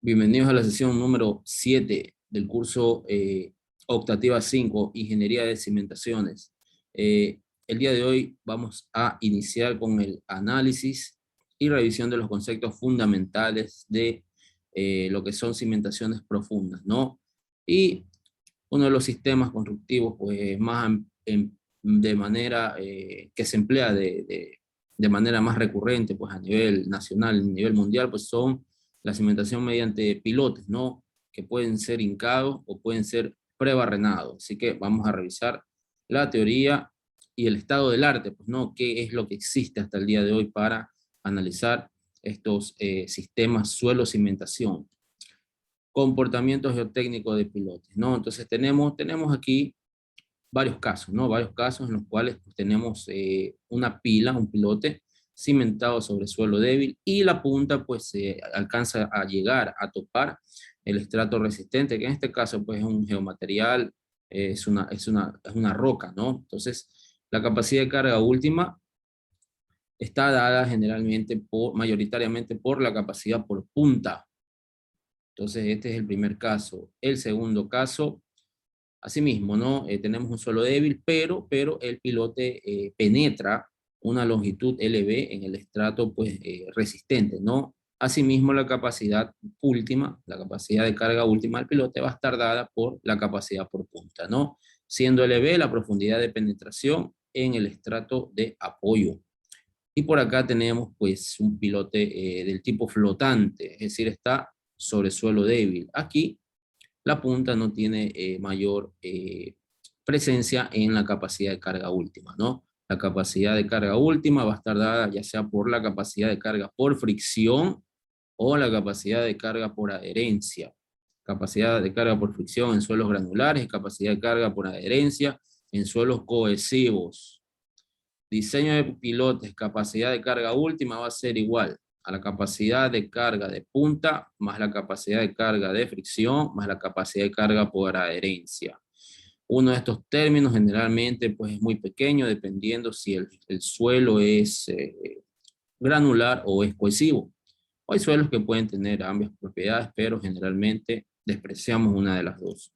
Bienvenidos a la sesión número 7 del curso Optativa 5, Ingeniería de Cimentaciones. El día de hoy vamos a iniciar con el análisis y revisión de los conceptos fundamentales de lo que son cimentaciones profundas, ¿no? Y uno de los sistemas constructivos pues, de manera que se emplea de manera más recurrente pues, a nivel nacional, a nivel mundial, pues son la cimentación mediante pilotes, ¿no? Que pueden ser hincados o pueden ser prebarrenados. Así que vamos a revisar la teoría y el estado del arte, pues, ¿no? ¿Qué es lo que existe hasta el día de hoy para analizar estos sistemas suelo-cimentación? Comportamiento geotécnico de pilotes, ¿no? Entonces tenemos aquí varios casos, ¿no? Varios casos en los cuales pues, tenemos una pila, un pilote cimentado sobre suelo débil y la punta pues alcanza a llegar a topar el estrato resistente, que en este caso pues es un geomaterial, es una roca, ¿no? Entonces la capacidad de carga última está dada mayoritariamente por la capacidad por punta. Entonces este es el primer caso. El segundo caso, asimismo, ¿no? Tenemos un suelo débil, pero el pilote penetra una longitud LB en el estrato pues, resistente, ¿no? Asimismo, la capacidad última, la capacidad de carga última del pilote va a estar dada por la capacidad por punta, ¿no? Siendo LB la profundidad de penetración en el estrato de apoyo. Y por acá tenemos pues un pilote del tipo flotante, es decir, está sobre suelo débil. Aquí la punta no tiene mayor presencia en la capacidad de carga última, ¿no? La capacidad de carga última va a estar dada ya sea por la capacidad de carga por fricción o la capacidad de carga por adherencia. Capacidad de carga por fricción en suelos granulares y capacidad de carga por adherencia en suelos cohesivos. Diseño de pilotes, capacidad de carga última va a ser igual a la capacidad de carga de punta, más la capacidad de carga de fricción, más la capacidad de carga por adherencia. Uno de estos términos generalmente pues, es muy pequeño, dependiendo si el suelo es granular o es cohesivo. Hay suelos que pueden tener ambas propiedades, pero generalmente despreciamos una de las dos.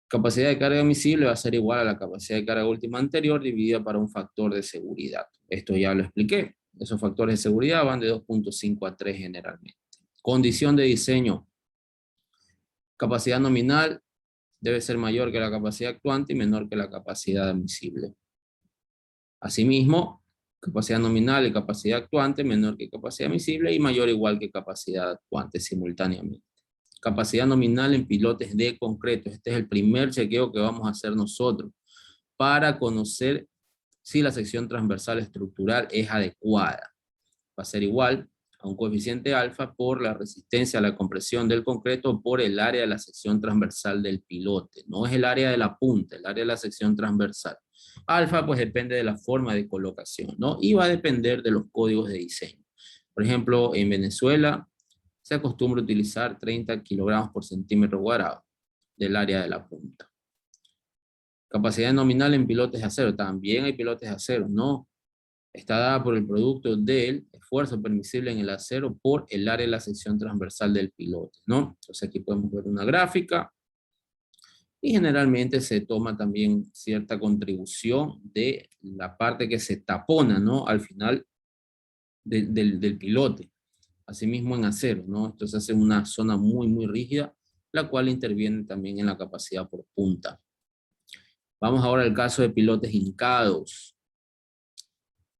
Capacidad de carga admisible va a ser igual a la capacidad de carga última anterior dividida para un factor de seguridad. Esto ya lo expliqué. Esos factores de seguridad van de 2.5 a 3 generalmente. Condición de diseño. Capacidad nominal debe ser mayor que la capacidad actuante y menor que la capacidad admisible. Asimismo, capacidad nominal y capacidad actuante menor que capacidad admisible y mayor o igual que capacidad actuante simultáneamente. Capacidad nominal en pilotes de concreto. Este es el primer chequeo que vamos a hacer nosotros para conocer si la sección transversal estructural es adecuada. Va a ser igual a un coeficiente alfa por la resistencia a la compresión del concreto por el área de la sección transversal del pilote. No es el área de la punta, el área de la sección transversal. Alfa pues depende de la forma de colocación, ¿no? Y va a depender de los códigos de diseño. Por ejemplo, en Venezuela se acostumbra utilizar 30 kilogramos por centímetro cuadrado del área de la punta. Capacidad nominal en pilotes de acero. También hay pilotes de acero, ¿no? Está dada por el producto del esfuerzo permisible en el acero por el área de la sección transversal del pilote, ¿no? Entonces aquí podemos ver una gráfica y generalmente se toma también cierta contribución de la parte que se tapona, ¿no? Al final del pilote. Asimismo en acero, ¿no? Entonces hace una zona muy rígida, la cual interviene también en la capacidad por punta. Vamos ahora al caso de pilotes hincados.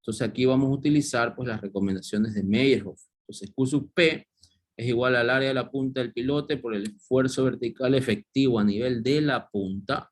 Entonces aquí vamos a utilizar pues las recomendaciones de Meyerhoff. Entonces Q sub P es igual al área de la punta del pilote por el esfuerzo vertical efectivo a nivel de la punta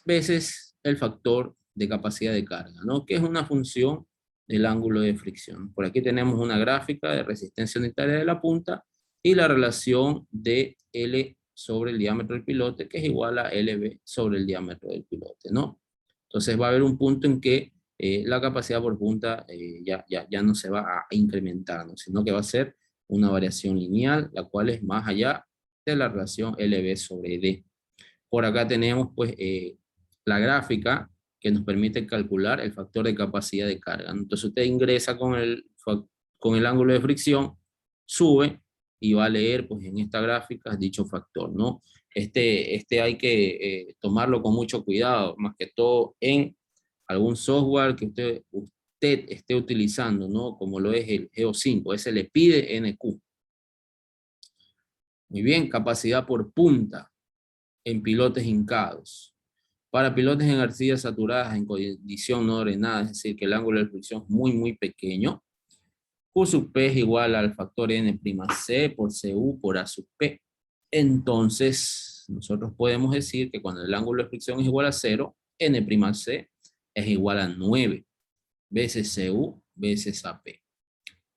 veces el factor de capacidad de carga, ¿no? Que es una función del ángulo de fricción. Por aquí tenemos una gráfica de resistencia unitaria de la punta y la relación de L sobre el diámetro del pilote, que es igual a LB sobre el diámetro del pilote, ¿no? Entonces va a haber un punto en que la capacidad por punta ya no se va a incrementar, ¿no? Sino que va a ser una variación lineal, la cual es más allá de la relación LB sobre D. Por acá tenemos pues la gráfica que nos permite calcular el factor de capacidad de carga. Entonces usted ingresa con el ángulo de fricción sube y va a leer pues en esta gráfica dicho factor, ¿no? Este hay que tomarlo con mucho cuidado, más que todo en algún software que usted esté utilizando, ¿no? Como lo es el Geo5, ese le pide NQ. Muy bien, capacidad por punta en pilotes hincados. Para pilotes en arcillas saturadas en condición no ordenada, es decir, que el ángulo de fricción es muy pequeño, Q sub P es igual al factor N'C por Cu por A sub P. Entonces, nosotros podemos decir que cuando el ángulo de fricción es igual a 0, N'C es igual a 9 veces Cu veces AP.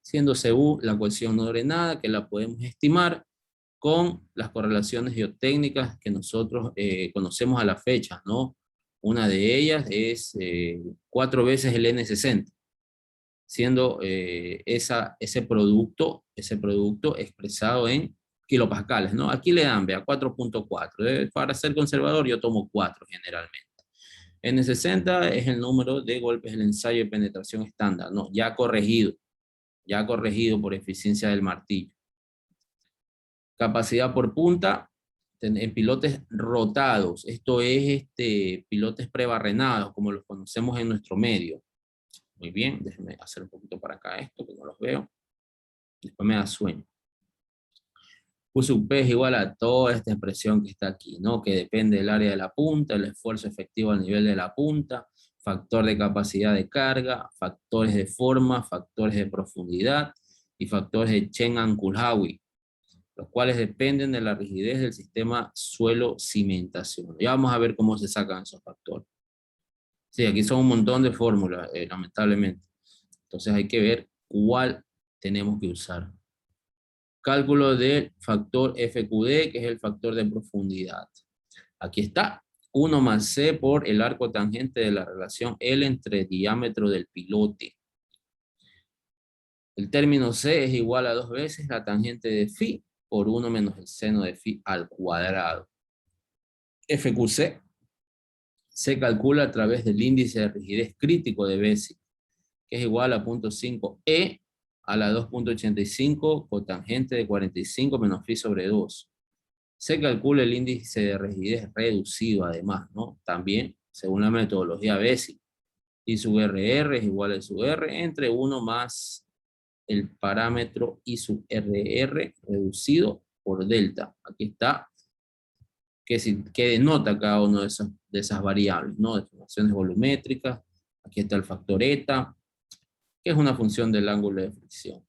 Siendo Cu la cohesión no ordenada, que la podemos estimar con las correlaciones geotécnicas que nosotros conocemos a la fecha, ¿no? Una de ellas es 4 veces el N60, siendo ese producto expresado en kilopascales, ¿no? Aquí le dan, vea, 4.4. Para ser conservador yo tomo 4 generalmente. N60 es el número de golpes del ensayo de penetración estándar, ¿no? Ya corregido por eficiencia del martillo. Capacidad por punta en pilotes rotados. Esto es pilotes prebarrenados, como los conocemos en nuestro medio. Muy bien, déjenme hacer un poquito para acá esto, que no los veo. Después me da sueño. Q sub P es igual a toda esta expresión que está aquí, ¿no? Que depende del área de la punta, el esfuerzo efectivo al nivel de la punta, factor de capacidad de carga, factores de forma, factores de profundidad y factores de Chen-Ankulhawi, los cuales dependen de la rigidez del sistema suelo-cimentación. Ya vamos a ver cómo se sacan esos factores. Sí, aquí son un montón de fórmulas, lamentablemente. Entonces hay que ver cuál tenemos que usar. Cálculo del factor FQD, que es el factor de profundidad. Aquí está, 1 más C por el arco tangente de la relación L entre diámetro del pilote. El término C es igual a 2 veces la tangente de phi por 1 menos el seno de phi al cuadrado. FQC se calcula a través del índice de rigidez crítico de Bessick, que es igual a 0.5 E a la 2.85 cotangente de 45 menos phi sobre 2. Se calcula el índice de rigidez reducido además, ¿no? También, según la metodología Bessick. I sub RR es igual a I sub R entre 1 más el parámetro I sub RR reducido por delta. Aquí está, que denota cada una de esas variables, ¿no? Deformaciones volumétricas. Aquí está el factor eta, que es una función del ángulo de fricción.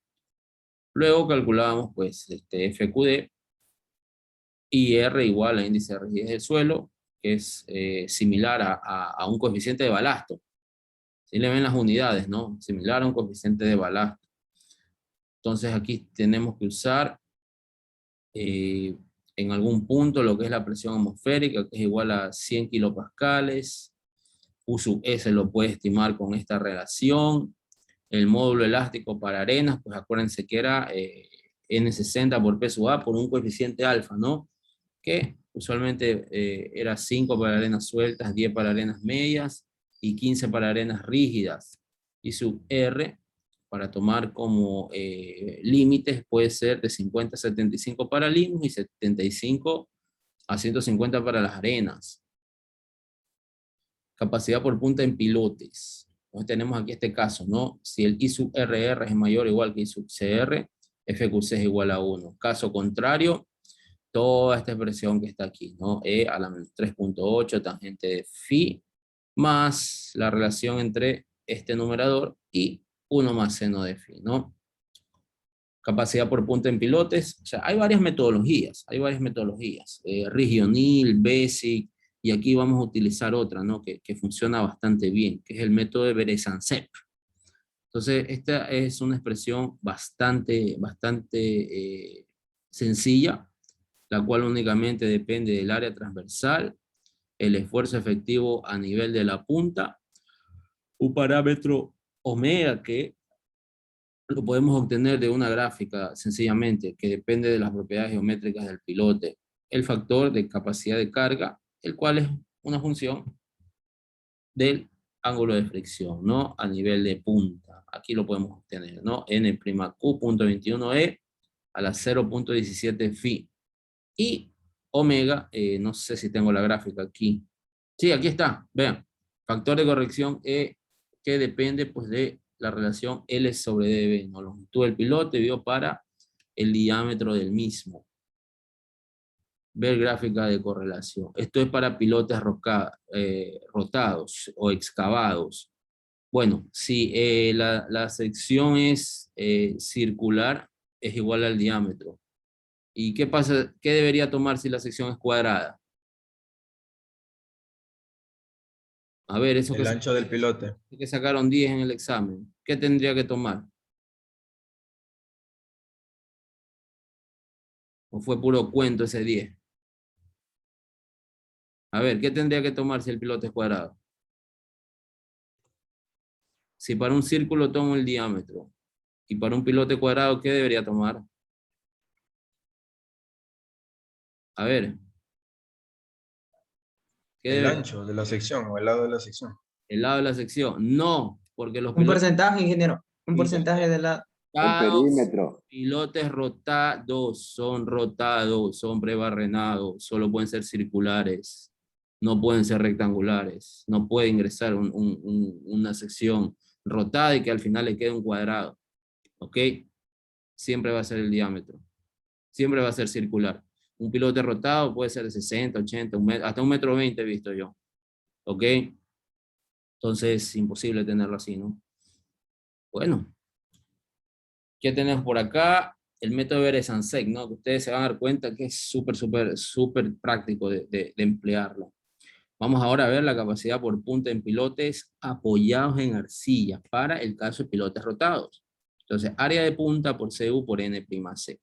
Luego calculábamos, pues, FQD y R igual a índice de rigidez del suelo, que es similar a un coeficiente de balasto. Si le ven las unidades, ¿no? Similar a un coeficiente de balasto. Entonces aquí tenemos que usar en algún punto lo que es la presión atmosférica, que es igual a 100 kilopascales. U sub S lo puede estimar con esta relación. El módulo elástico para arenas, pues acuérdense que era N60 por P sub A por un coeficiente alfa, ¿no? Que usualmente era 5 para arenas sueltas, 10 para arenas medias y 15 para arenas rígidas. Y sub R, para tomar como límites, puede ser de 50 a 75 para limos y 75 a 150 para las arenas. Capacidad por punta en pilotes. Entonces tenemos aquí este caso, ¿no? Si el I sub RR es mayor o igual que I sub CR, FQC es igual a 1. Caso contrario, toda esta expresión que está aquí, ¿no? E a la menos 3.8 tangente de phi más la relación entre este numerador y 1 más seno de phi, ¿no? Capacidad por punta en pilotes, o sea, hay varias metodologías, Regionil, Bessick, y aquí vamos a utilizar otra, ¿no? Que funciona bastante bien, que es el método de Berezancep. Entonces, esta es una expresión bastante sencilla, la cual únicamente depende del área transversal, el esfuerzo efectivo a nivel de la punta, un parámetro omega que lo podemos obtener de una gráfica sencillamente, que depende de las propiedades geométricas del pilote, el factor de capacidad de carga, el cual es una función del ángulo de fricción, ¿no? A nivel de punta. Aquí lo podemos obtener, ¿no? N'(Q.21e) a la 0.17 phi. Y omega, no sé si tengo la gráfica aquí. Sí, aquí está, vean. Factor de corrección E que depende pues de la relación L sobre dB, ¿no? La longitud del pilote dividido para el diámetro del mismo. Ver gráfica de correlación. Esto es para pilotes rotados o excavados. Bueno, si la sección es circular, es igual al diámetro. ¿Y qué pasa? ¿Qué debería tomar si la sección es cuadrada? A ver, eso El ancho del pilote. que sacaron 10 en el examen, ¿qué tendría que tomar? ¿O fue puro cuento ese 10? A ver, ¿qué tendría que tomar si el pilote es cuadrado? Si para un círculo tomo el diámetro y para un pilote cuadrado, ¿qué debería tomar? A ver, ¿qué El debe? ancho de la sección o el lado de la sección. El lado de la sección. No, porque los Un pilotos, porcentaje, ingeniero. Un porcentaje de la... El rotados, perímetro. pilotes rotados, son prebarrenados, solo pueden ser circulares, no pueden ser rectangulares, no puede ingresar una sección rotada y que al final le quede un cuadrado, ¿ok? Siempre va a ser el diámetro, siempre va a ser circular. Un pilote rotado puede ser de 60, 80, hasta 1,20 m he visto yo, ¿ok? Entonces es imposible tenerlo así, ¿no? Bueno. ¿Qué tenemos por acá? El método de Beres-Ansek, ¿no? Que ustedes se van a dar cuenta que es súper práctico de emplearlo. Vamos ahora a ver la capacidad por punta en pilotes apoyados en arcilla para el caso de pilotes rotados. Entonces, área de punta por CU por N'C.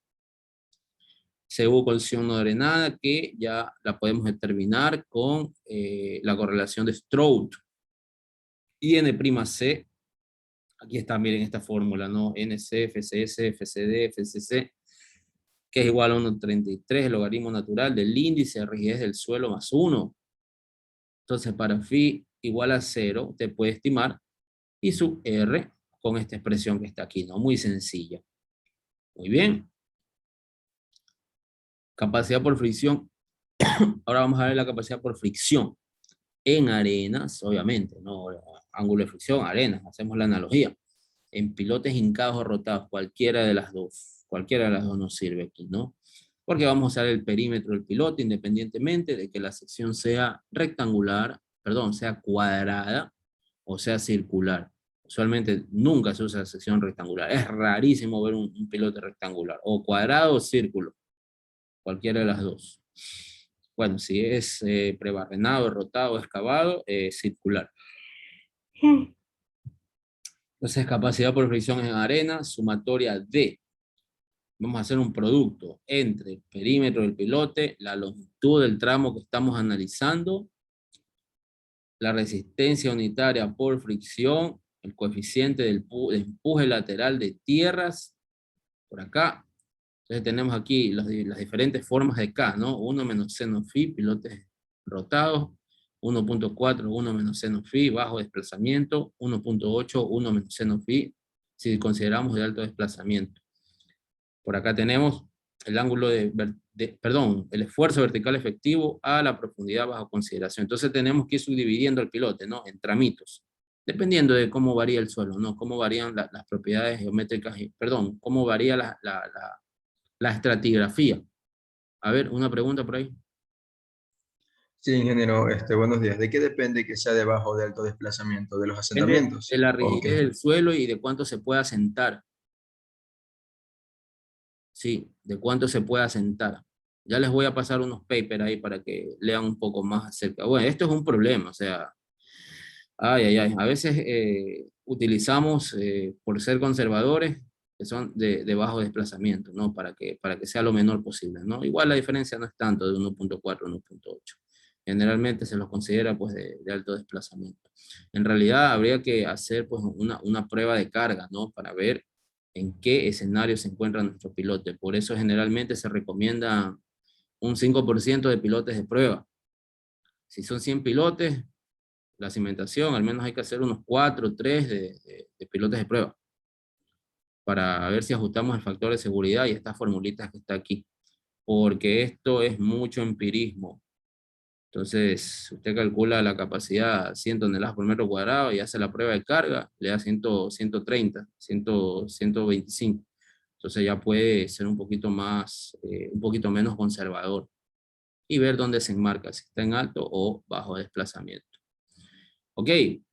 CU con no drenada, que ya la podemos determinar con la correlación de Stroud. Y N'C, aquí está, miren esta fórmula, ¿no? NC, FCS, FCD, FCC, que es igual a 1,33, el logaritmo natural del índice de rigidez del suelo más 1. Entonces, para phi igual a 0, usted puede estimar, y su R con esta expresión que está aquí, ¿no? Muy sencilla. Muy bien. Capacidad por fricción. Ahora vamos a ver la capacidad por fricción. En arenas, obviamente, ¿no? Ángulo de fricción, arenas, hacemos la analogía. En pilotes hincados o rotados, cualquiera de las dos nos sirve aquí, ¿no? Porque vamos a usar el perímetro del pilote independientemente de que la sección sea rectangular, perdón, sea cuadrada o sea circular. Usualmente nunca se usa la sección rectangular. Es rarísimo ver un pilote rectangular, o cuadrado o círculo, cualquiera de las dos. Bueno, si es prebarrenado, rotado, excavado, circular. Entonces, capacidad por fricción en arena, sumatoria de, vamos a hacer un producto entre el perímetro del pilote, la longitud del tramo que estamos analizando, la resistencia unitaria por fricción, el coeficiente de empuje lateral de tierras, por acá. Entonces tenemos aquí las diferentes formas de K, ¿no? 1 menos seno phi, pilotes rotados, 1.4, 1 menos seno phi, bajo desplazamiento, 1.8, 1 menos seno phi, si consideramos de alto desplazamiento. Por acá tenemos el ángulo perdón, el esfuerzo vertical efectivo a la profundidad bajo consideración. Entonces tenemos que ir subdividiendo el pilote, ¿no? En tramitos, dependiendo de cómo varía el suelo, ¿no? Cómo varían las propiedades geométricas, perdón, cómo varía la estratigrafía. A ver, una pregunta por ahí. Sí, ingeniero, buenos días. ¿De qué depende que sea de bajo o de alto desplazamiento? ¿De los Depende de asentamientos? la Ok. rigidez del suelo y de cuánto se puede asentar. Sí, de cuánto se puede asentar. Ya les voy a pasar unos papers ahí para que lean un poco más acerca. Bueno, esto es un problema, o sea, a veces utilizamos, por ser conservadores, que son de bajo desplazamiento, ¿no? Para que sea lo menor posible, ¿no? Igual la diferencia no es tanto de 1.4 a 1.8. Generalmente se los considera, pues, de alto desplazamiento. En realidad, habría que hacer, pues, una prueba de carga, ¿no? Para ver en qué escenario se encuentra nuestro pilote. Por eso, generalmente, se recomienda un 5% de pilotes de prueba. Si son 100 pilotes, la cimentación, al menos hay que hacer unos 4 o 3 de pilotes de prueba para ver si ajustamos el factor de seguridad y estas formulitas que está aquí, porque esto es mucho empirismo. Entonces, usted calcula la capacidad 100 toneladas por metro cuadrado y hace la prueba de carga, le da 130, 125. Entonces ya puede ser un poquito más, un poquito menos conservador y ver dónde se enmarca, si está en alto o bajo desplazamiento. Ok,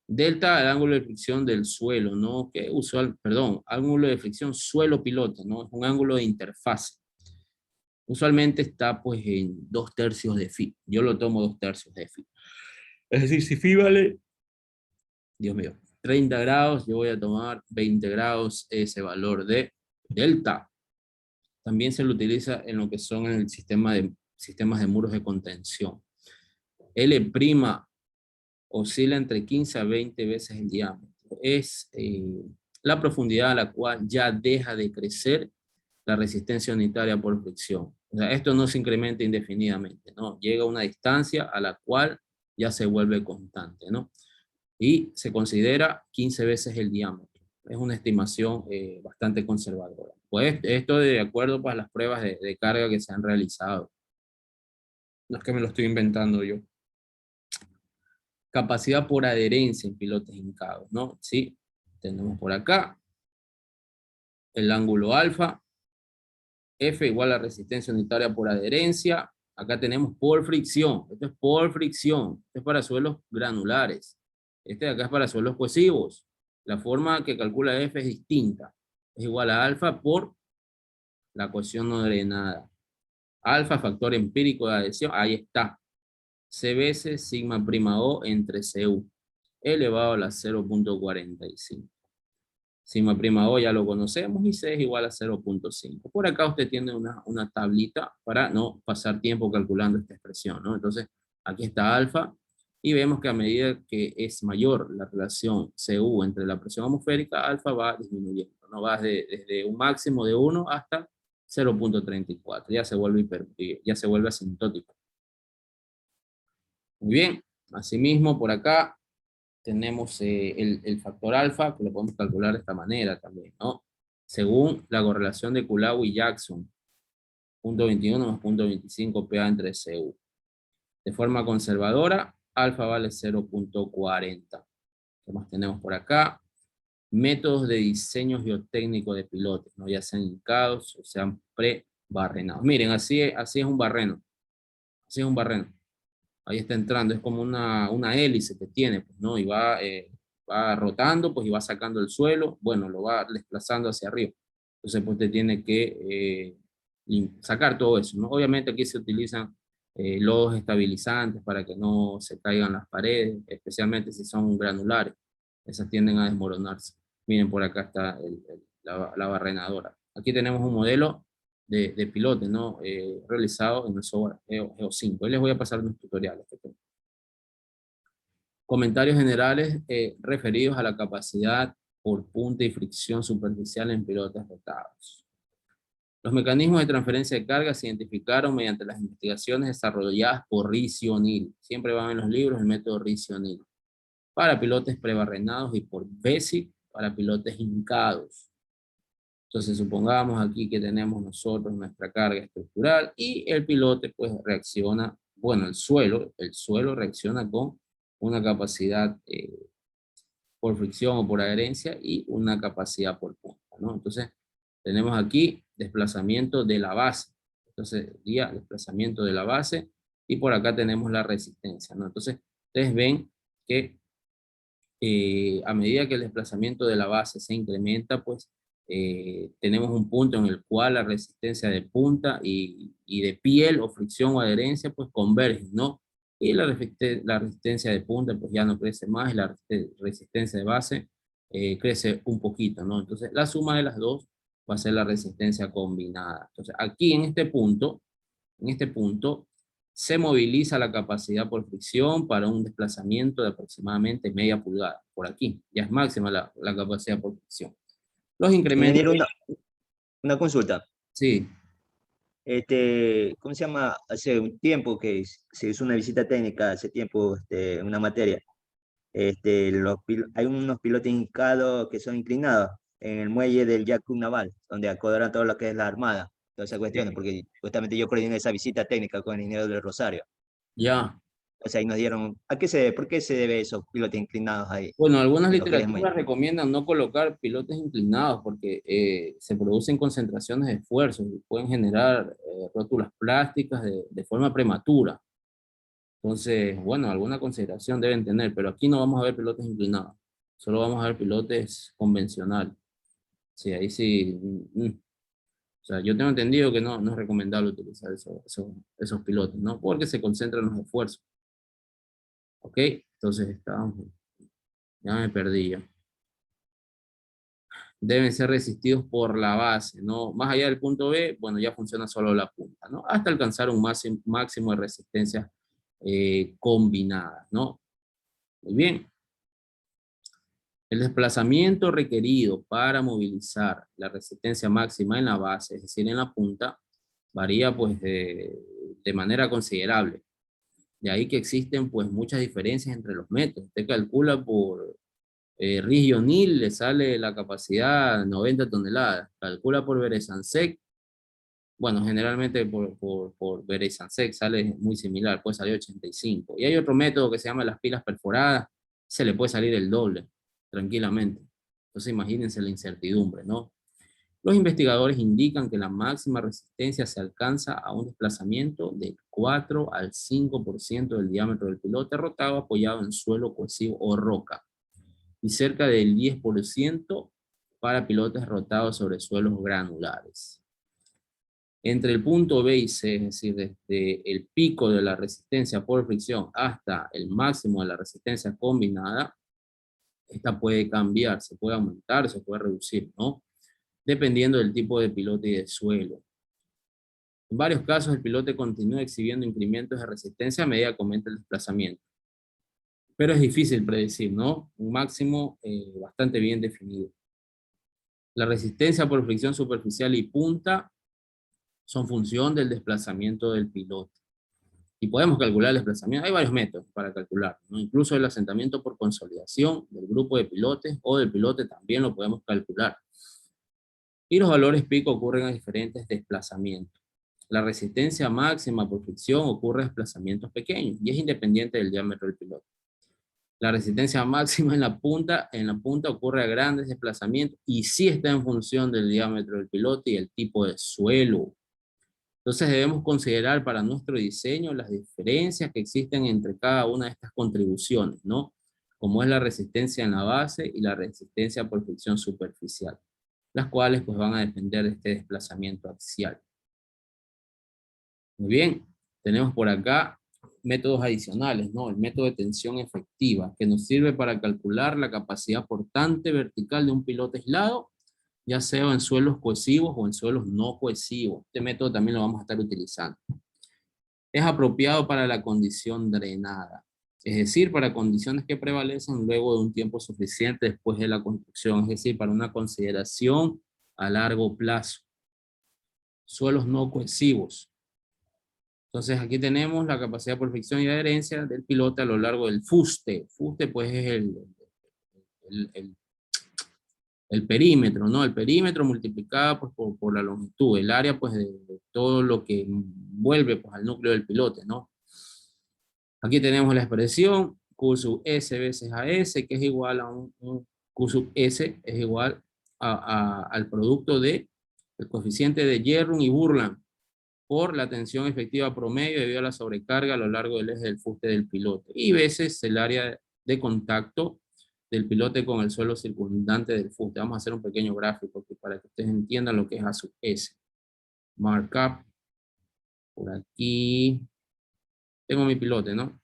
delta, el ángulo de fricción del suelo, ¿no? Que usual, perdón, ángulo de fricción suelo-pilote, ¿no? Es un ángulo de interfase. Usualmente está pues en 2/3 de phi. Yo lo tomo 2/3 de phi. Es decir, si phi vale, Dios mío, 30 grados, yo voy a tomar 20 grados ese valor de delta. También se lo utiliza en lo que son en el sistemas de muros de contención. L' oscila entre 15 a 20 veces el diámetro. Es la profundidad a la cual ya deja de crecer la resistencia unitaria por fricción. O sea, esto no se incrementa indefinidamente, ¿no? Llega a una distancia a la cual ya se vuelve constante, ¿no? Y se considera 15 veces el diámetro. Es una estimación bastante conservadora. Pues esto de acuerdo pues, a las pruebas de carga que se han realizado. No es que me lo estoy inventando yo. Capacidad por adherencia en pilotes hincados, ¿no? Sí, tenemos por acá el ángulo alfa, F igual a resistencia unitaria por adherencia. Acá tenemos por fricción. Esto es por fricción. Esto es para suelos granulares. Este de acá es para suelos cohesivos. La forma que calcula F es distinta. Es igual a alfa por la cohesión no drenada. Alfa, factor empírico de adhesión. Ahí está. C veces sigma prima O entre CU. Elevado a la 0.45. Sigma prima O ya lo conocemos y C es igual a 0.5. Por acá usted tiene una tablita para no pasar tiempo calculando esta expresión, ¿no? Entonces, aquí está alfa y vemos que a medida que es mayor la relación CU entre la presión atmosférica, alfa va disminuyendo, ¿no? Va desde un máximo de 1 hasta 0.34. Ya se vuelve asintótico. Muy bien. Asimismo, por acá tenemos el factor alfa, que lo podemos calcular de esta manera también, ¿no? Según la correlación de Coulomb y Jackson, 0.21 más 0.25 PA entre CU. De forma conservadora, alfa vale 0.40. ¿Qué más tenemos por acá? Métodos de diseño geotécnico de pilotes, ¿no? Ya sean hincados o sean pre-barrenados. Miren, así es un barreno. Así es un barreno. Ahí está entrando, es como una hélice que tiene, pues, ¿no? Y va rotando, pues, y va sacando el suelo, bueno, lo va desplazando hacia arriba. Entonces, pues, usted tiene que sacar todo eso, ¿no? Obviamente aquí se utilizan lodos estabilizantes para que no se caigan las paredes, especialmente si son granulares. Esas tienden a desmoronarse. Miren, por acá está la barrenadora. Aquí tenemos un modelo de pilote, ¿no? Realizado en el software Geo 5. Hoy les voy a pasar unos tutoriales. Comentarios generales referidos a la capacidad por punta y fricción superficial en pilotes rotados. Los mecanismos de transferencia de carga se identificaron mediante las investigaciones desarrolladas por Ricci O'Neill. Siempre van en los libros el método Ricci O'Neill. Para pilotes prebarrenados y por Bessick para pilotes hincados. Entonces supongamos aquí que tenemos nosotros nuestra carga estructural y el pilote pues reacciona, bueno, el suelo reacciona con una capacidad por fricción o por adherencia y una capacidad por punta, ¿no? Entonces tenemos aquí desplazamiento de la base. Entonces sería desplazamiento de la base y por acá tenemos la resistencia, ¿no? Entonces ustedes ven que a medida que el desplazamiento de la base se incrementa, pues tenemos un punto en el cual la resistencia de punta y de piel o fricción o adherencia pues convergen, ¿no? Y la resistencia de punta pues ya no crece más y la resistencia de base crece un poquito, ¿no? Entonces la suma de las dos va a ser la resistencia combinada. Entonces aquí en este punto se moviliza la capacidad por fricción para un desplazamiento de aproximadamente media pulgada. Por aquí, ya es máxima la capacidad por fricción. Los incrementos... Ingeniero, una consulta. Sí. ¿Cómo se llama? Hace un tiempo que se hizo una visita técnica, hace tiempo, en una materia. Hay unos pilotes hincados que son inclinados. en el muelle del Yacun Naval, donde acodarán todo lo que es la Armada, todas esas cuestiones, porque justamente yo coordiné esa visita técnica con el ingeniero del Rosario. Ya. O sea, ahí nos dieron, ¿por qué se debe eso, pilotos inclinados ahí? Bueno, algunas En lo que es el muelle. literaturas recomiendan no colocar pilotes inclinados porque se producen concentraciones de esfuerzo y pueden generar rótulas plásticas de forma prematura. Entonces, bueno, alguna consideración deben tener, pero aquí no vamos a ver pilotes inclinados. Solo vamos a ver pilotes convencionales. Sí, ahí sí. O sea, yo tengo entendido que no es recomendable utilizar esos pilotos, ¿no? Porque se concentran los esfuerzos. ¿Ok? Entonces, ya me perdí ya. Deben ser resistidos por la base, ¿no? Más allá del punto B, bueno, ya funciona solo la punta, ¿no? Hasta alcanzar un máximo de resistencia combinada, ¿no? Muy bien. El desplazamiento requerido para movilizar la resistencia máxima en la base, es decir, en la punta, varía pues de manera considerable. De ahí que existen pues muchas diferencias entre los métodos. Usted calcula por Ries-O'Neill, le sale la capacidad 90 toneladas. Calcula por Berezansek, bueno, generalmente por Berezansek sale muy similar, puede salir 85. Y hay otro método que se llama las pilas perforadas, se le puede salir el doble, tranquilamente. Entonces imagínense la incertidumbre, ¿no? Los investigadores indican que la máxima resistencia se alcanza a un desplazamiento del 4 al 5% del diámetro del pilote rotado apoyado en suelo cohesivo o roca, y cerca del 10% para pilotes rotados sobre suelos granulares. Entre el punto B y C, es decir, desde el pico de la resistencia por fricción hasta el máximo de la resistencia combinada, esta puede cambiar, se puede aumentar, se puede reducir, ¿no? Dependiendo del tipo de pilote y de suelo. En varios casos, el pilote continúa exhibiendo incrementos de resistencia a medida que aumenta el desplazamiento. Pero es difícil predecir, ¿no? Un máximo bastante bien definido. La resistencia por fricción superficial y punta son función del desplazamiento del piloto. Y podemos calcular el desplazamiento. Hay varios métodos para calcular, ¿no? Incluso el asentamiento por consolidación del grupo de pilotes o del pilote también lo podemos calcular. Y los valores pico ocurren a diferentes desplazamientos. La resistencia máxima por fricción ocurre a desplazamientos pequeños y es independiente del diámetro del piloto. La resistencia máxima en la punta ocurre a grandes desplazamientos y sí está en función del diámetro del piloto y el tipo de suelo. Entonces debemos considerar para nuestro diseño las diferencias que existen entre cada una de estas contribuciones, ¿no? Como es la resistencia en la base y la resistencia por fricción superficial, las cuales pues van a depender de este desplazamiento axial. Muy bien, tenemos por acá métodos adicionales, ¿no? El método de tensión efectiva, que nos sirve para calcular la capacidad portante vertical de un piloto aislado, ya sea en suelos cohesivos o en suelos no cohesivos. Este método también lo vamos a estar utilizando. Es apropiado para la condición drenada, es decir, para condiciones que prevalecen luego de un tiempo suficiente después de la construcción, es decir, para una consideración a largo plazo. Suelos no cohesivos. Entonces aquí tenemos la capacidad por fricción y adherencia del pilote a lo largo del fuste. Fuste pues es el perímetro, ¿no? El perímetro multiplicado pues, por la longitud, el área pues de todo lo que envuelve pues al núcleo del pilote, ¿no? Aquí tenemos la expresión Q sub S veces AS, que es igual a un Q sub S, es igual al producto de el coeficiente de Jerrum y Burland por la tensión efectiva promedio debido a la sobrecarga a lo largo del eje del fuste del pilote, y veces el área de contacto del pilote con el suelo circundante del fuste. Vamos a hacer un pequeño gráfico aquí para que ustedes entiendan lo que es A sub S. Markup. Por aquí tengo mi pilote, ¿no?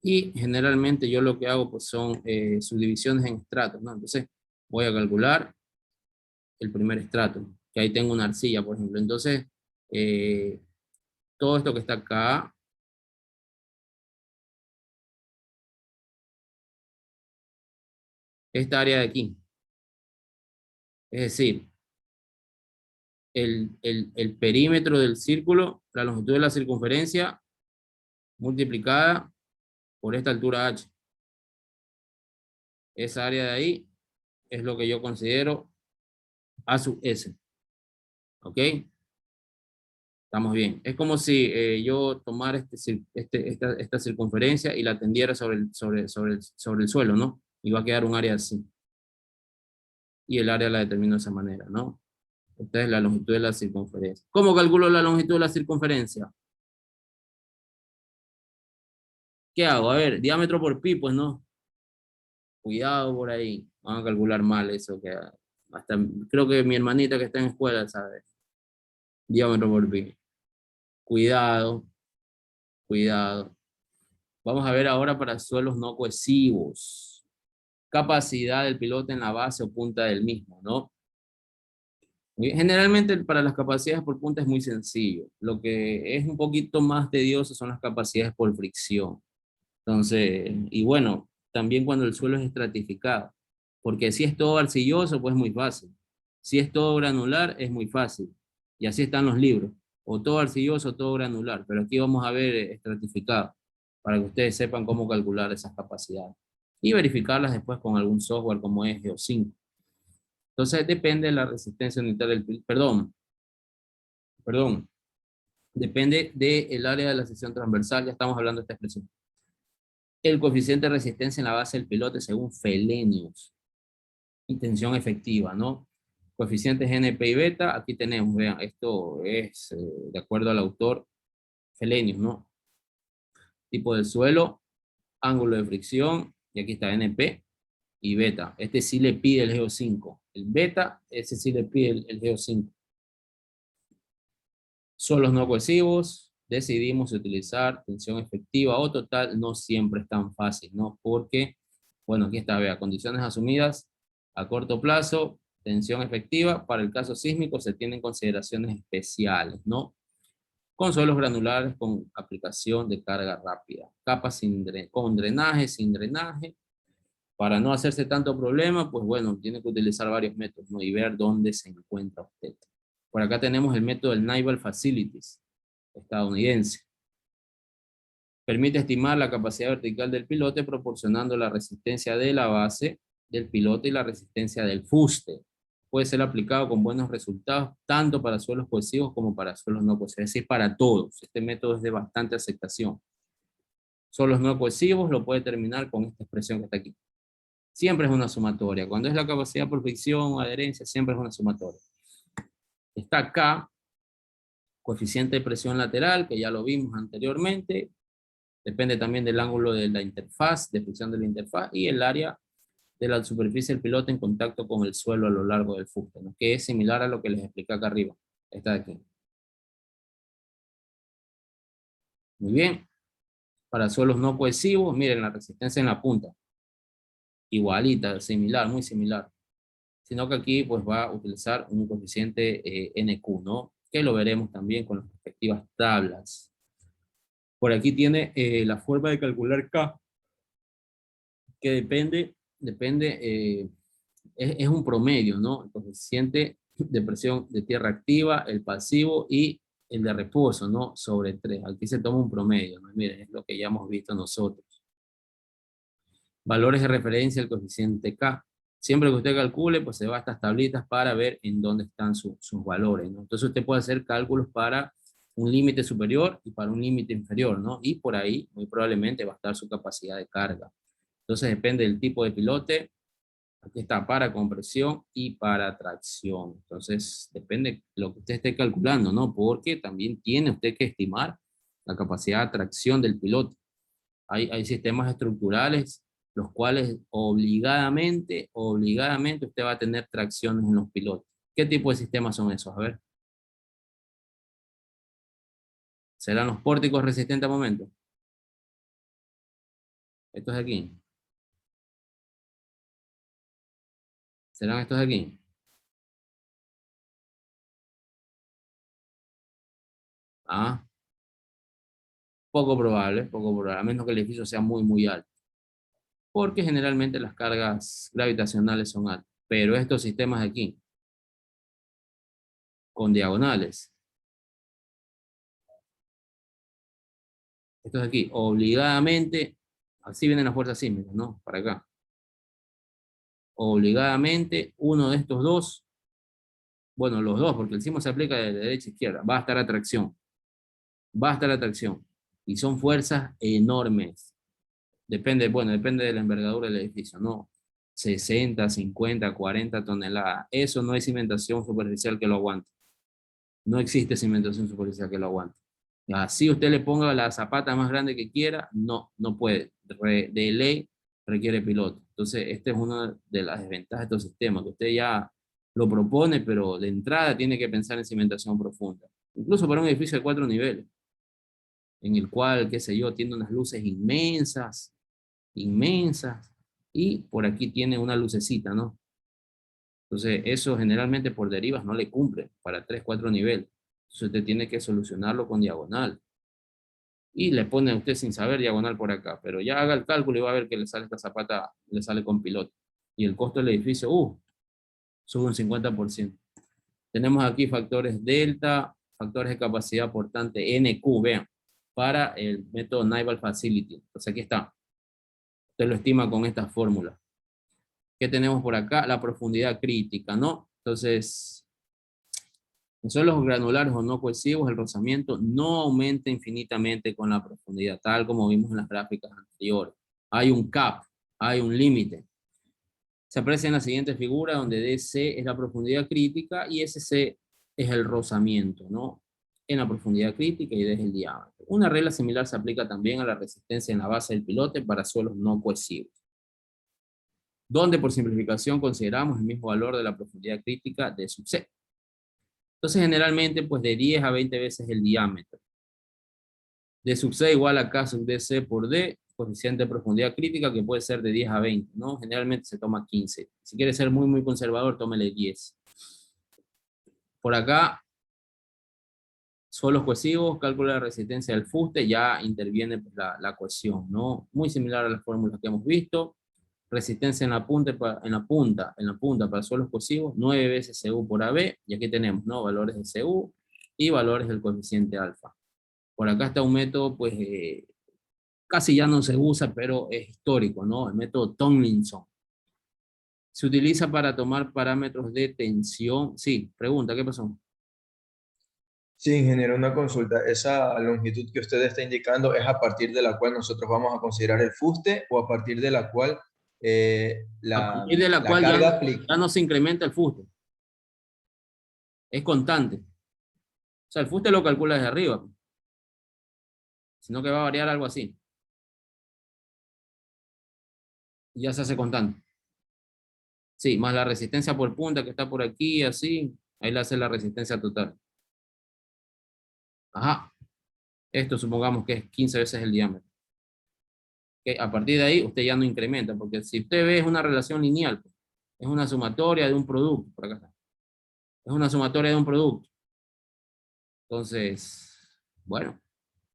Y generalmente yo lo que hago pues son subdivisiones en estratos, ¿no? Entonces voy a calcular el primer estrato, que ahí tengo una arcilla, por ejemplo. Entonces, todo esto que está acá, esta área de aquí, es decir, el perímetro del círculo, la longitud de la circunferencia, multiplicada por esta altura h. Esa área de ahí es lo que yo considero A sub S. ¿Ok? Estamos bien. Es como si yo tomara esta circunferencia y la tendiera sobre el suelo, ¿no? Y va a quedar un área así. Y el área la determino de esa manera, ¿no? Esta es la longitud de la circunferencia. ¿Cómo calculo la longitud de la circunferencia? ¿Qué hago? A ver, diámetro por pi, pues no. Cuidado por ahí. Vamos a calcular mal eso. Que hasta creo que mi hermanita que está en escuela sabe. Diámetro por pi. Cuidado, cuidado. Vamos a ver ahora para suelos no cohesivos. Capacidad del pilote en la base o punta del mismo, ¿no? Generalmente para las capacidades por punta es muy sencillo. Lo que es un poquito más tedioso son las capacidades por fricción. Entonces, y bueno, también cuando el suelo es estratificado. Porque si es todo arcilloso, pues es muy fácil. Si es todo granular, es muy fácil. Y así están los libros. O todo arcilloso o todo granular. Pero aquí vamos a ver estratificado, para que ustedes sepan cómo calcular esas capacidades. Y verificarlas después con algún software como es Geo5. Entonces depende de la resistencia unitaria del perdón, depende del área de la sección transversal, ya estamos hablando de esta expresión. El coeficiente de resistencia en la base del pilote según Felenius. Y tensión efectiva, ¿no? Coeficientes NP y beta, aquí tenemos, vean, esto es de acuerdo al autor Felenius, ¿no? Tipo del suelo, ángulo de fricción, y aquí está NP y beta. Este sí le pide el Geo5. El beta, ese sí le pide el Geo5. Suelos no cohesivos, decidimos utilizar tensión efectiva o total, no siempre es tan fácil, ¿no? Porque, bueno, aquí está, vea, condiciones asumidas a corto plazo, tensión efectiva, para el caso sísmico se tienen consideraciones especiales, ¿no? Con suelos granulares con aplicación de carga rápida, capas con drenaje, sin drenaje, para no hacerse tanto problema, pues bueno, tiene que utilizar varios métodos, ¿no? Y ver dónde se encuentra usted. Por acá tenemos el método del Naval Facilities estadounidense. Permite estimar la capacidad vertical del pilote proporcionando la resistencia de la base del pilote y la resistencia del fuste. Puede ser aplicado con buenos resultados tanto para suelos cohesivos como para suelos no cohesivos, es decir, para todos. Este método es de bastante aceptación. Suelos no cohesivos lo puede terminar con esta expresión que está aquí. Siempre es una sumatoria. Cuando es la capacidad por fricción o adherencia, siempre es una sumatoria. Está acá, coeficiente de presión lateral, que ya lo vimos anteriormente. Depende también del ángulo de la interfaz, de fricción de la interfaz, y el área de la superficie del piloto en contacto con el suelo a lo largo del fuste, ¿no? Que es similar a lo que les expliqué acá arriba. Esta de aquí. Muy bien. Para suelos no cohesivos, miren la resistencia en la punta. Igualita, similar, muy similar. Sino que aquí pues va a utilizar un coeficiente NQ, ¿no? Que lo veremos también con las respectivas tablas. Por aquí tiene la forma de calcular K, que es un promedio, ¿no? El coeficiente de presión de tierra activa, el pasivo y el de reposo, ¿no? Sobre 3. Aquí se toma un promedio, ¿no? Miren, es lo que ya hemos visto nosotros. Valores de referencia del coeficiente K. Siempre que usted calcule, pues se va a estas tablitas para ver en dónde están sus valores, ¿no? Entonces usted puede hacer cálculos para un límite superior y para un límite inferior, ¿no? Y por ahí, muy probablemente, va a estar su capacidad de carga. Entonces depende del tipo de pilote. Aquí está para compresión y para tracción. Entonces depende de lo que usted esté calculando, ¿no? Porque también tiene usted que estimar la capacidad de tracción del piloto. Hay sistemas estructurales los cuales obligadamente usted va a tener tracciones en los pilotos. ¿Qué tipo de sistemas son esos? A ver. ¿Serán los pórticos resistentes a momento? Estos de aquí. ¿Serán estos de aquí? Ah, poco probable, a menos que el edificio sea muy, muy alto. Porque generalmente las cargas gravitacionales son altas. Pero estos sistemas de aquí, con diagonales, estos de aquí, obligadamente, así vienen las fuerzas sísmicas, ¿no? Para acá. obligadamente uno de estos dos, bueno, los dos, porque el sismo se aplica de derecha a izquierda, va a estar atracción. Va a estar atracción. Y son fuerzas enormes. Depende, bueno, depende de la envergadura del edificio, ¿no? 60, 50, 40 toneladas. Eso no hay cimentación superficial que lo aguante. No existe cimentación superficial que lo aguante. Así usted le ponga la zapata más grande que quiera, no puede. De ley requiere piloto. Entonces, esta es una de las desventajas de estos sistemas, que usted ya lo propone, pero de entrada tiene que pensar en cimentación profunda. Incluso para un edificio de 4 niveles, en el cual, qué sé yo, tiene unas luces inmensas, inmensas, y por aquí tiene una lucecita, ¿no? Entonces, eso generalmente por derivas no le cumple para 3, 4 niveles. Entonces, usted tiene que solucionarlo con diagonal. Y le pone a usted sin saber diagonal por acá, pero ya haga el cálculo y va a ver que le sale esta zapata, le sale con piloto. Y el costo del edificio, sube un 50%. Tenemos aquí factores delta, factores de capacidad portante, NQ, vean, para el método Naval Facility. Entonces aquí está. Usted lo estima con esta fórmula. ¿Qué tenemos por acá? La profundidad crítica, ¿no? Entonces, en suelos granulares o no cohesivos, el rozamiento no aumenta infinitamente con la profundidad, tal como vimos en las gráficas anteriores. Hay un cap, hay un límite. Se aprecia en la siguiente figura, donde DC es la profundidad crítica y SC es el rozamiento, ¿no? En la profundidad crítica y D es el diámetro. Una regla similar se aplica también a la resistencia en la base del pilote para suelos no cohesivos, donde por simplificación consideramos el mismo valor de la profundidad crítica de sub C. Entonces, generalmente, pues de 10 a 20 veces el diámetro. D sub C igual a K sub DC por D, coeficiente de profundidad crítica, que puede ser de 10 a 20, ¿no? Generalmente se toma 15. Si quiere ser muy, muy conservador, tómele 10. Por acá, suelos cohesivos, cálculo de resistencia del fuste, ya interviene pues, la cohesión, ¿no? Muy similar a las fórmulas que hemos visto. Resistencia en la punta para suelos cohesivos, 9 veces CU por AB, y aquí tenemos, ¿no? Valores de CU y valores del coeficiente alfa. Por acá está un método, pues, casi ya no se usa, pero es histórico, ¿no? El método Tomlinson. Se utiliza para tomar parámetros de tensión. Sí, pregunta, ¿qué pasó? Sí, ingeniero, una consulta. ¿Esa longitud que usted está indicando es a partir de la cual nosotros vamos a considerar el fuste o a partir de la cual A partir de la la cual carga aplica? ya no se incrementa el fuste. Es constante. O sea, el fuste lo calcula desde arriba, sino que va a variar algo así. Y ya se hace constante. Sí, más la resistencia por punta que está por aquí, así, ahí le hace la resistencia total. Ajá. Esto supongamos que es 15 veces el diámetro. ¿Okay? A partir de ahí, usted ya no incrementa, porque si usted ve es una relación lineal, pues, es una sumatoria de un producto, por acá está. Es una sumatoria de un producto. Entonces, bueno,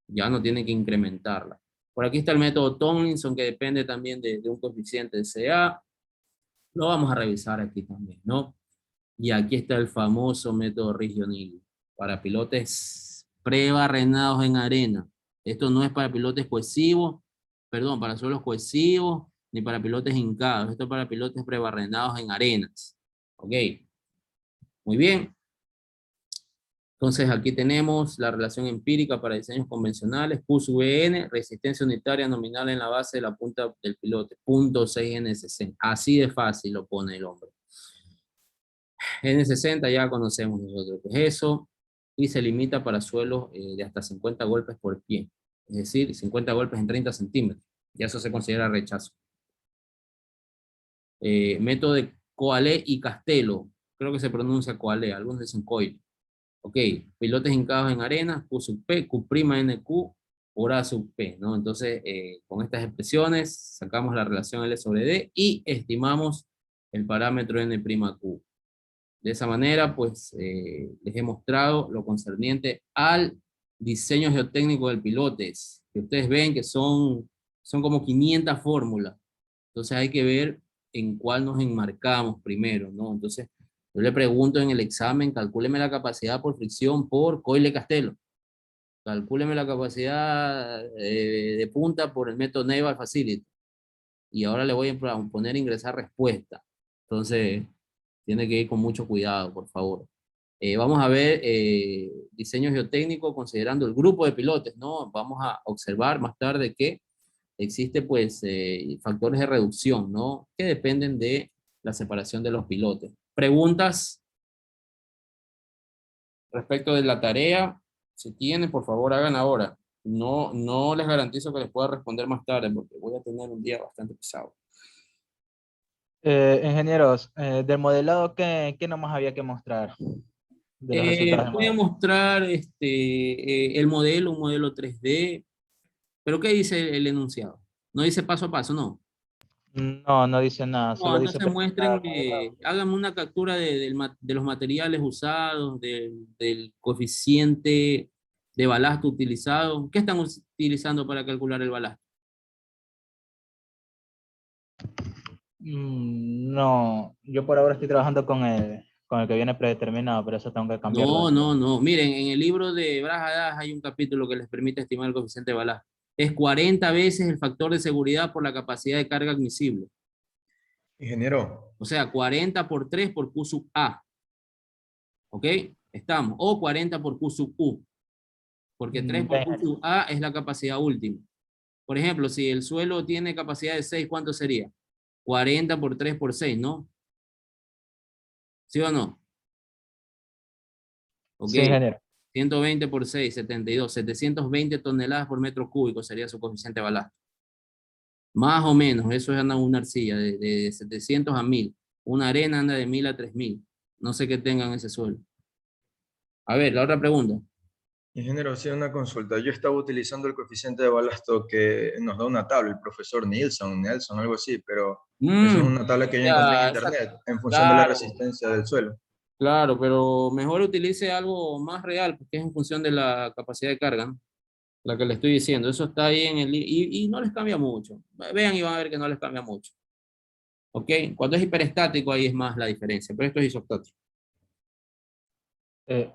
ya no tiene que incrementarla. Por aquí está el método Tomlinson, que depende también de un coeficiente de CA. Lo vamos a revisar aquí también, ¿no? Y aquí está el famoso método Regional para pilotes prebarrenados en arena. Esto no es para pilotes cohesivos, perdón, para suelos cohesivos, ni para pilotes hincados. Esto es para pilotes prebarrenados en arenas. Ok, muy bien. Entonces aquí tenemos la relación empírica para diseños convencionales, Q sub N, resistencia unitaria nominal en la base de la punta del pilote, 0.6 N60. Así de fácil lo pone el hombre. N60 ya conocemos nosotros qué es eso, y se limita para suelos de hasta 50 golpes por pie, es decir, 50 golpes en 30 centímetros, ya eso se considera rechazo. Método de Coalé y Castelo, creo que se pronuncia Coalé, algunos dicen Coil. Ok, pilotes hincados en arena, Q sub P, Q' NQ, por A sub P, ¿no? Entonces, con estas expresiones, sacamos la relación L sobre D y estimamos el parámetro N'Q. De esa manera, pues, les he mostrado lo concerniente al diseño geotécnico del pilotes, que ustedes ven que son como 500 fórmulas. Entonces hay que ver en cuál nos enmarcamos primero, ¿no? Entonces, yo le pregunto en el examen, calcúleme la capacidad por fricción por Coyle-Castelo. Calcúleme la capacidad de punta por el método Naval Facility. Y ahora le voy a poner ingresar respuesta. Entonces, tiene que ir con mucho cuidado, por favor. Vamos a ver diseño geotécnico considerando el grupo de pilotes, ¿no? Vamos a observar más tarde que existe, pues, factores de reducción, ¿no? Que dependen de la separación de los pilotes. Preguntas respecto de la tarea, si tienen, por favor, hagan ahora. No les garantizo que les pueda responder más tarde, porque voy a tener un día bastante pesado. Ingenieros, del modelado, ¿qué nomás había que mostrar? De los resultados del Voy a modelo. mostrar el modelo, un modelo 3D, pero ¿qué dice el enunciado? No dice paso a paso, no. No, no dice nada, No, solo no dice se muestren, presentar modelado. háganme una captura de los materiales usados, del coeficiente de balasto utilizado. ¿Qué están utilizando para calcular el balasto? No, yo por ahora estoy trabajando con el que viene predeterminado, pero eso tengo que cambiarlo No, después. no, no. Miren, en el libro de Brajadas hay un capítulo que les permite estimar el coeficiente de balasto. Es 40 veces el factor de seguridad por la capacidad de carga admisible. Ingeniero, O sea, 40 por 3 por Q sub A. ¿Ok? Estamos. O 40 por Q sub U. Porque 3 por Ya, Q sub A es la capacidad última. Por ejemplo, si el suelo tiene capacidad de 6, ¿cuánto sería? 40 por 3 por 6, ¿no? ¿Sí o no? Ok. sí, ingeniero. 120 por 6, 72. 720 toneladas por metro cúbico sería su coeficiente de balasto. Más o menos, eso es una arcilla de 700 a 1000. Una arena anda de 1000 a 3000. No sé qué tengan ese suelo. A ver, la otra pregunta. ingeniero, sí, una consulta. Yo estaba utilizando el coeficiente de balasto que nos da una tabla, el profesor Nelson, algo así, pero eso es una tabla que yo encontré en Ya, internet en función de la claro, resistencia del suelo. claro, pero mejor utilice algo más real, porque es en función de la capacidad de carga, ¿no? La que le estoy diciendo. Eso está ahí en y no les cambia mucho. Vean y van a ver que no les cambia mucho. ¿Ok? Cuando es hiperestático, ahí es más la diferencia, pero esto es isostático. Eh,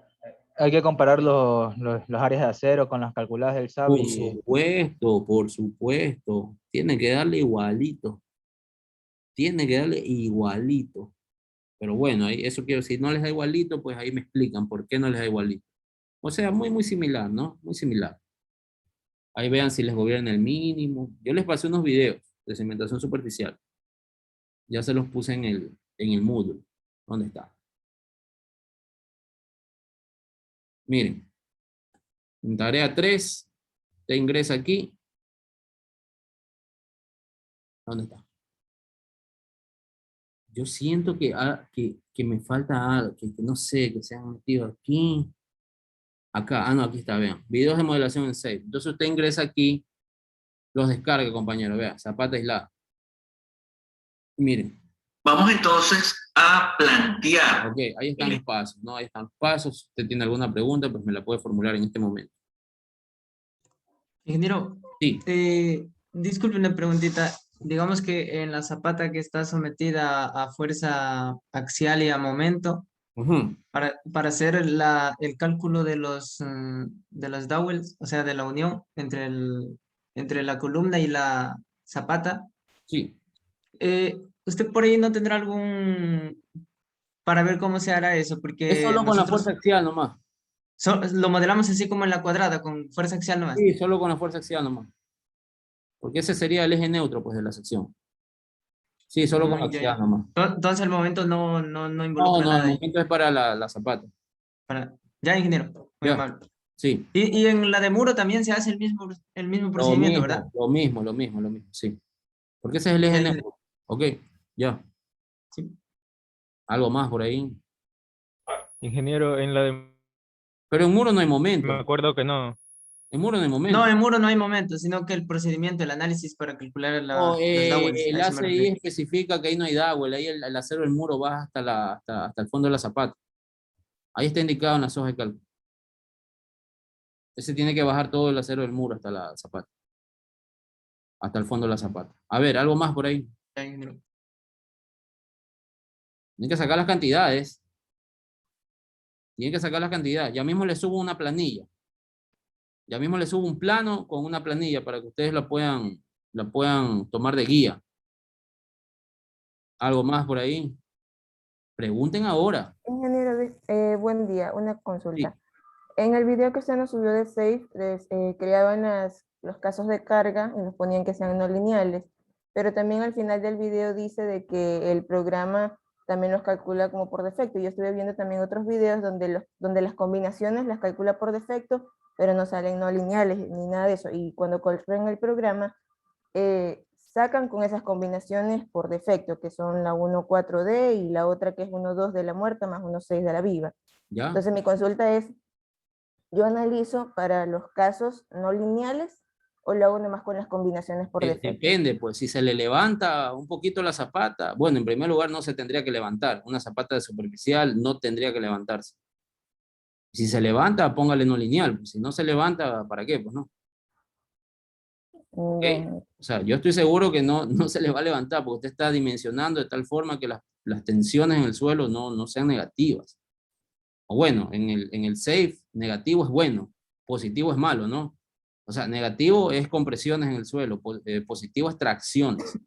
Hay que comparar los áreas de acero con las calculadas del SAB Por y supuesto, por supuesto. Tiene que darle igualito. Tiene que darle igualito. Pero bueno, eso quiero decir, no les da igualito, pues ahí me explican por qué no les da igualito. O sea, muy similar, ¿no? Muy similar. Ahí vean si les gobierna el mínimo. Yo les pasé unos videos de cimentación superficial. Ya se los puse en el Moodle. ¿Dónde está? Miren, en tarea 3, te ingresa aquí. ¿Dónde está? Yo siento que me falta algo, que no sé, que se han metido aquí. Acá, no, aquí está, vean. Videos de modelación en Safe. Entonces usted ingresa aquí, los descarga, compañero, vea, Zapata aislada. Miren. Vamos entonces a plantear. Ok, ahí están los pasos, ¿no? Ahí están los pasos. Si usted tiene alguna pregunta, pues me la puede formular en este momento. ingeniero, Sí. disculpe una preguntita. Digamos que en la zapata que está sometida a fuerza axial y a momento, Ujú. para hacer el cálculo de los dowels, o sea, de la unión entre la columna y la zapata, Sí. ¿usted por ahí no tendrá para ver cómo se hará eso? Es Porque solo con la fuerza nosotros axial nomás. lo modelamos así como en la cuadrada, con fuerza axial nomás. Sí, solo con la fuerza axial nomás. Porque ese sería el eje neutro, pues, de la sección. Sí, solo con la Ya, ya. axial nomás. Entonces el momento no No, involucra no, el nada ahí. momento es para la zapata. Ya, ingeniero, muy Ya, amable. sí. Y en la de muro también se hace el mismo Lo procedimiento, ¿verdad? mismo, lo mismo, lo mismo, lo mismo, sí. Porque ese es el eje Ya, ingeniero. neutro. Ok, ya. Sí. Algo más por ahí. Ingeniero, en la de... Pero en muro no hay Me momento. acuerdo que no. En muro no hay No, momento. en muro no hay momento, sino que el procedimiento, el análisis para calcular No, los dowels, a el eso me ACI refiero. especifica que ahí no hay dowel, ahí el acero del muro baja hasta el fondo de la zapata. Ahí está indicado en las hojas de cálculo. Ese tiene que bajar todo el acero del muro hasta la zapata, hasta el fondo de la zapata. A ver, algo más por ahí. Ya, ingeniero. Tienen que sacar las cantidades. Tienen que sacar las cantidades. Ya mismo les subo una planilla. Ya mismo les subo un plano con una planilla para que ustedes la puedan tomar de guía. Algo más por ahí. Pregunten ahora. Ingeniero, buen día, una Sí. consulta. En el video que usted nos subió de SAFE, creaban los casos de carga y nos ponían que sean no lineales, pero también al final del video dice de que el programa también los calcula como por defecto. Yo estuve viendo también otros videos donde las combinaciones las calcula por defecto, pero no salen no lineales ni nada de eso. Y cuando corren el programa, sacan con esas combinaciones por defecto, que son la 1,4D y la otra que es 1,2 de la muerta más 1,6 de la viva. ¿Ya? Entonces mi consulta es, ¿yo analizo para los casos no lineales o lo hago nomás con las combinaciones por defecto? Depende, pues si se le levanta un poquito la zapata, bueno, en primer lugar no se tendría que levantar. Una zapata de superficial no tendría que levantarse. Si se levanta, póngale no lineal. Si no se levanta, ¿para qué? Pues no. ¿Ok? Bueno, O sea, yo estoy seguro que no se le va a levantar porque usted está dimensionando de tal forma que las tensiones en el suelo no sean negativas. O bueno, en el SAFE, negativo es bueno, positivo es malo, ¿no? O sea, negativo es compresiones en el suelo, positivo es tracciones.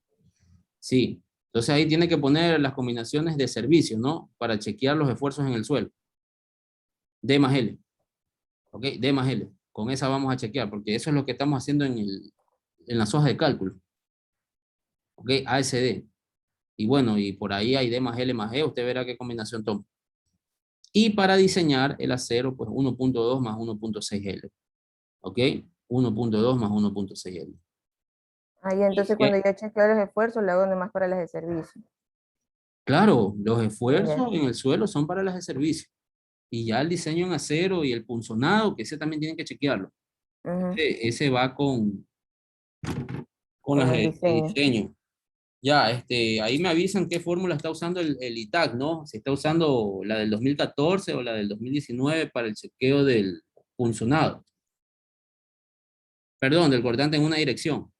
Sí. Entonces ahí tiene que poner las combinaciones de servicio, ¿no? Para chequear los esfuerzos en el suelo. D más L. ¿Ok? D más L. Con esa vamos a chequear, porque eso es lo que estamos haciendo en las hojas de cálculo. ¿Ok? ASD. Y bueno, y por ahí hay D más L más E, usted verá qué combinación toma. Y para diseñar el acero, pues 1.2 más 1.6L. ¿Ok? 1.2 más 1.6L. ahí entonces cuando ya chequeo los esfuerzos, lo hago nomás para las de servicio. Claro, los esfuerzos Ya. en el suelo son para las de servicio. Y ya el diseño en acero y el punzonado, que ese también tienen que chequearlo. Ujú, Ese va con las con el de diseño. diseño. Ya, ahí me avisan qué fórmula está usando el ITAC, ¿no? Si está usando la del 2014 o la del 2019 para el chequeo del punzonado. Perdón, del cortante en una dirección.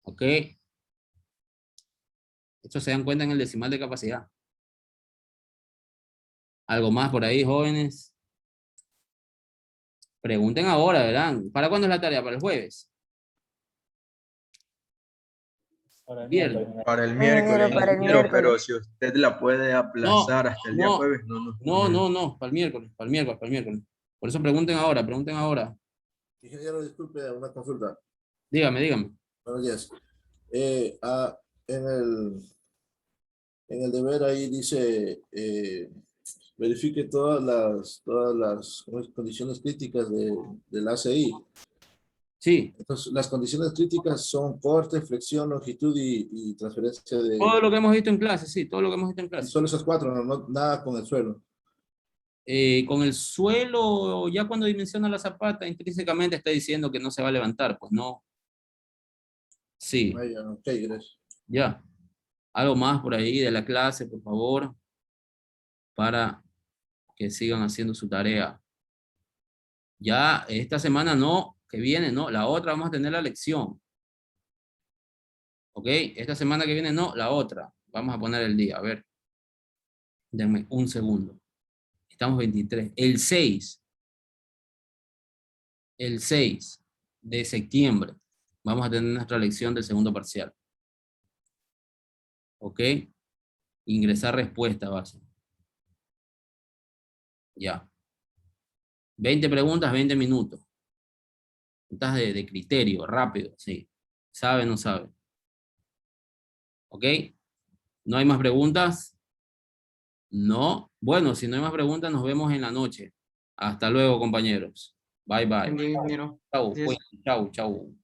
¿Ok? Esto se dan cuenta en el decimal de capacidad. ¿Algo más por ahí, jóvenes? Pregunten ahora, verán. ¿Para cuándo es la tarea? ¿Para el jueves? Viernes. Para el Ingeniero, miércoles, para el ingeniero, pero miércoles. si usted la puede aplazar hasta el día jueves, No, para el miércoles, para el miércoles, para el miércoles. Por eso pregunten ahora, pregunten ahora. Ingeniero, disculpe, una consulta. Dígame, dígame. Buenos días. En el deber ahí dice, verifique todas las condiciones críticas del ACI. Sí. Entonces, las condiciones críticas son corte, flexión, longitud y transferencia de... Todo lo que hemos visto en clase, sí, todo lo que hemos visto en clase. Solo esas cuatro, nada con el suelo. Con el suelo, ya cuando dimensiona la zapata, intrínsecamente está diciendo que no se va a levantar, pues no. Sí. Vaya, ok, gracias. Ya. Algo más por ahí de la clase, por favor, para que sigan haciendo su tarea. Ya esta semana no, que viene no, la otra vamos a tener la lección. ¿Ok? Esta semana que viene no, la otra. Vamos a poner el día, a ver. Denme un segundo. Estamos 23. El 6 de septiembre vamos a tener nuestra lección del segundo parcial. ¿Ok? Ingresar respuesta base. Ya. 20 preguntas, 20 minutos. Preguntas de criterio, rápido, sí. ¿Sabe o no sabe? ¿Ok? ¿No hay más preguntas? No. Bueno, si no hay más preguntas, nos vemos en la noche. Hasta luego, compañeros. Bye, bye. Buen día, ingeniero. Chau, Gracias. pues, chau, chau.